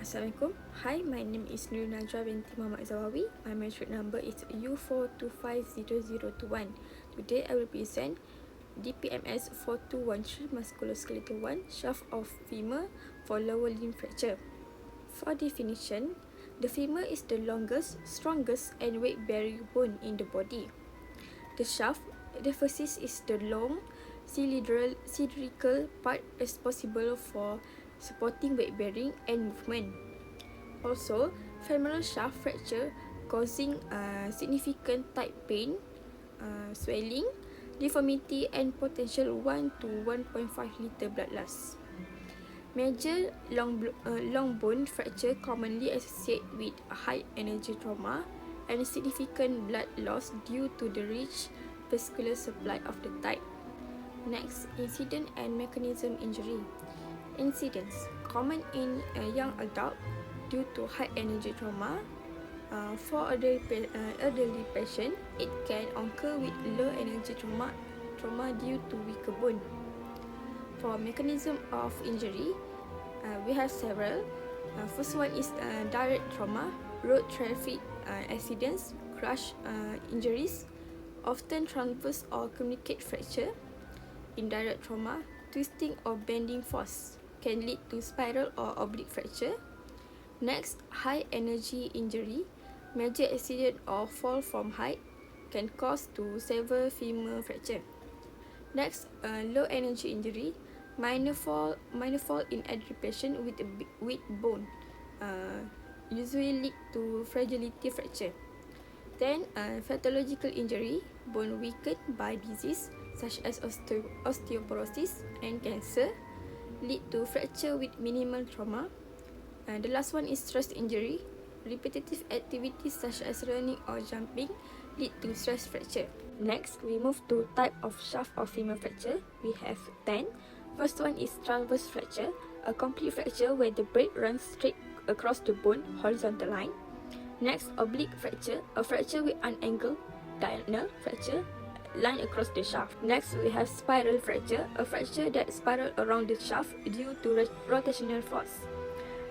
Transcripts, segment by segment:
Assalamualaikum. Hi, my name is Nur Najwa binti Muhammad Zawawi. My metric number is U4250021. Today I will present Dpms 4213 musculoskeletal 1 shaft of femur for lower limb fracture. For definition, the femur is the longest, strongest and weight-bearing bone in the body. The shaft, the emphasis is the long cylindrical part responsible for supporting weight bearing and movement. Also, femoral shaft fracture causing significant tight pain, swelling, deformity and potential 1 to 1.5 liter blood loss. Major long bone fracture commonly associated with high energy trauma and significant blood loss due to the rich vascular supply of the type. Next, incident and mechanism injury. Incidents common in a young adult due to high energy trauma. For elderly patient, it can occur with low energy trauma due to weaker bone. For mechanism of injury, we have several. First one is direct trauma, road traffic accidents, crash injuries, often transverse or communicate fracture. Indirect trauma, twisting or bending force can lead to spiral or oblique fracture. Next, high energy injury, major accident or fall from height can cause to severe femur fracture. Next, low energy injury, minor fall in elderly patient with a weak bone, usually lead to fragility fracture. Then, pathological injury, bone weakened by disease such as osteoporosis and cancer, lead to fracture with minimal trauma. And the last one is stress injury. Repetitive activities such as running or jumping lead to stress fracture. Next, we move to type of shaft of femur fracture. We have 10. First one is transverse fracture, a complete fracture where the blade runs straight across the bone horizontal line. Next, oblique fracture, a fracture with an angle diagonal fracture line across the shaft. Next, we have spiral fracture, a fracture that spirals around the shaft due to rotational force.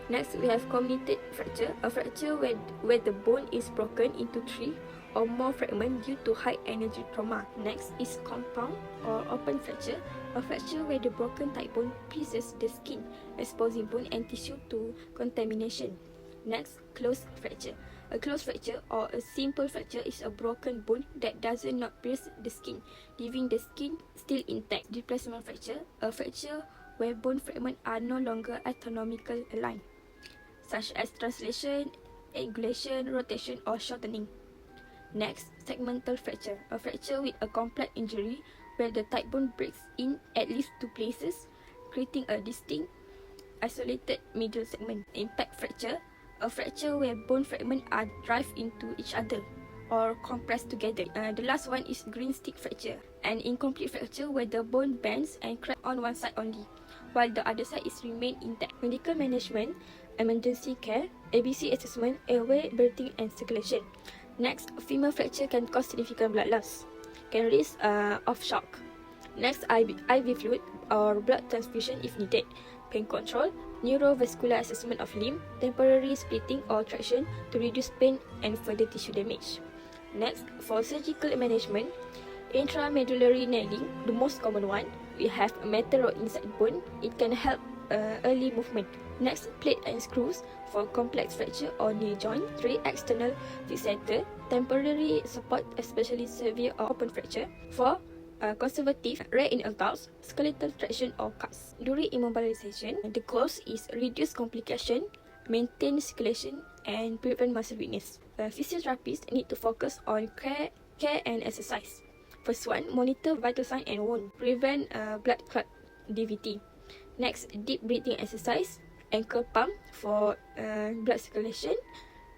Next, we have comminuted fracture, a fracture where the bone is broken into 3 or more fragments due to high energy trauma. Next is compound or open fracture, a fracture where the broken tight bone pierces the skin, exposing bone and tissue to contamination. Next, closed fracture. A closed fracture or a simple fracture is a broken bone that does not pierce the skin, leaving the skin still intact. Displacement fracture, a fracture where bone fragments are no longer anatomically aligned, such as translation, angulation, rotation, or shortening. Next, segmental fracture, a fracture with a complex injury where the tight bone breaks in at least 2 places, creating a distinct, isolated middle segment. Impact fracture, a fracture where bone fragments are driven into each other or compressed together. The last one is green stick fracture, an incomplete fracture where the bone bends and cracks on one side only, while the other side is remain intact. Medical management, emergency care, ABC assessment, airway, breathing and circulation. Next, femur fracture can cause significant blood loss, can risk of shock. Next, IV fluid or blood transfusion if needed. Pain control, neurovascular assessment of limb, temporary splitting or traction to reduce pain and further tissue damage. Next, for surgical management, intramedullary nailing, the most common one. We have metal rod inside bone. It can help early movement. Next, plate and screws for complex fracture or knee joint. 3. External fixator, temporary support, especially severe or open fracture. 4. Conservative, rare in adults, skeletal traction or cuts. During immobilization, the goal is reduce complication, maintain circulation, and prevent muscle weakness. Physiotherapists need to focus on care and exercise. First one, monitor vital sign and wound, prevent blood clot DVT. Next, deep breathing exercise, ankle pump for blood circulation.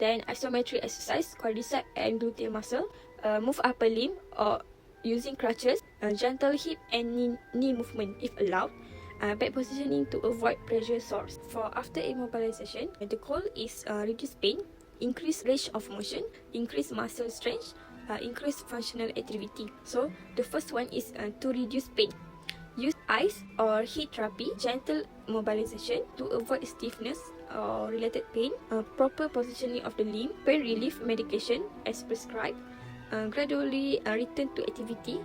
Then isometric exercise, quadricep and gluteal muscle. Move upper limb or using crutches, gentle hip and knee movement if allowed. Back positioning to avoid pressure sores. For after immobilization, the goal is reduce pain, increase range of motion, increase muscle strength, increase functional activity. So the first one is to reduce pain. Use ice or heat therapy, gentle mobilization to avoid stiffness or related pain, proper positioning of the limb, pain relief medication as prescribed, gradually return to activity,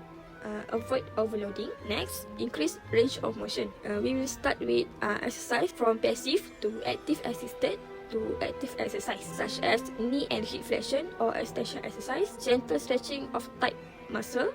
avoid overloading. Next, increase range of motion. We will start with exercise from passive to active assisted to active exercise, such as knee and hip flexion or extension exercise, gentle stretching of tight muscle,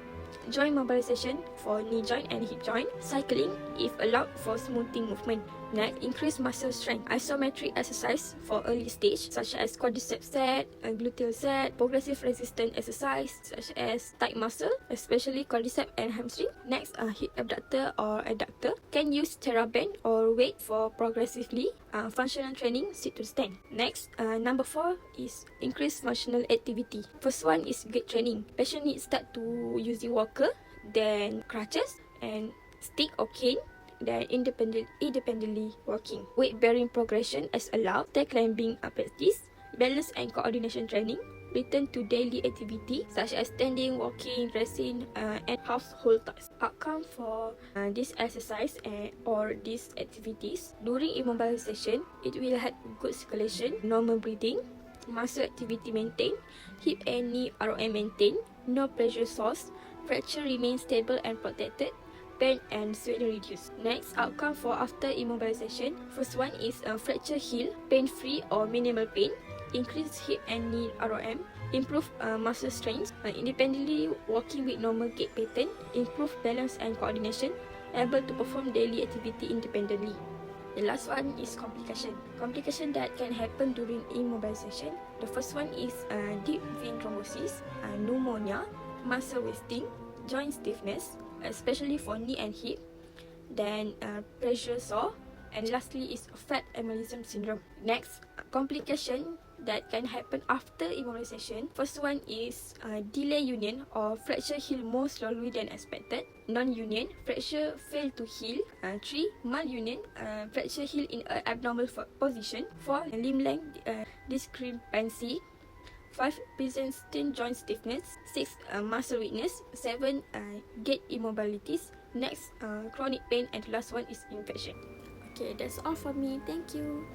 joint mobilization for knee joint and hip joint, cycling if allowed for smoothing movement. Next, increase muscle strength. Isometric exercise for early stage, such as quadriceps set, gluteal set, progressive resistance exercise, such as tight muscle, especially quadriceps and hamstring. Next, hip abductor or adductor. Can use TheraBand or weight for progressively functional training, sit to stand. Next, number 4 is increase functional activity. First one is gait training. Patient needs start to using walker, then crutches and stick or cane, then independently walking. Weight bearing progression as allowed. Stair climbing practice. Balance and coordination training. Return to daily activity such as standing, walking, dressing, and household tasks. Outcome for this exercise or these activities. During immobilization, it will have good circulation, normal breathing, muscle activity maintained, hip and knee ROM maintained, no pressure source, fracture remains stable and protected, pain and swelling reduced. Next, outcome for after immobilization. First one is fracture heal, pain-free or minimal pain, increase hip and knee ROM, improve muscle strength, independently walking with normal gait pattern, improve balance and coordination, able to perform daily activity independently. The last one is complication. Complication that can happen during immobilization. The first one is deep vein thrombosis, pneumonia, muscle wasting, joint stiffness, especially for knee and hip, then pressure sore, and lastly is fat embolism syndrome. Next, complication that can happen after immobilization. First one is delay union or fracture heal more slowly than expected. Non-union, fracture fail to heal. 3, malunion, fracture heal in an abnormal position. 4, limb length discrepancy. 5, Byzantine joint stiffness. 6, muscle weakness. 7, gait immobilities. Next, chronic pain, and the last one is infection. Okay, that's all for me. Thank you.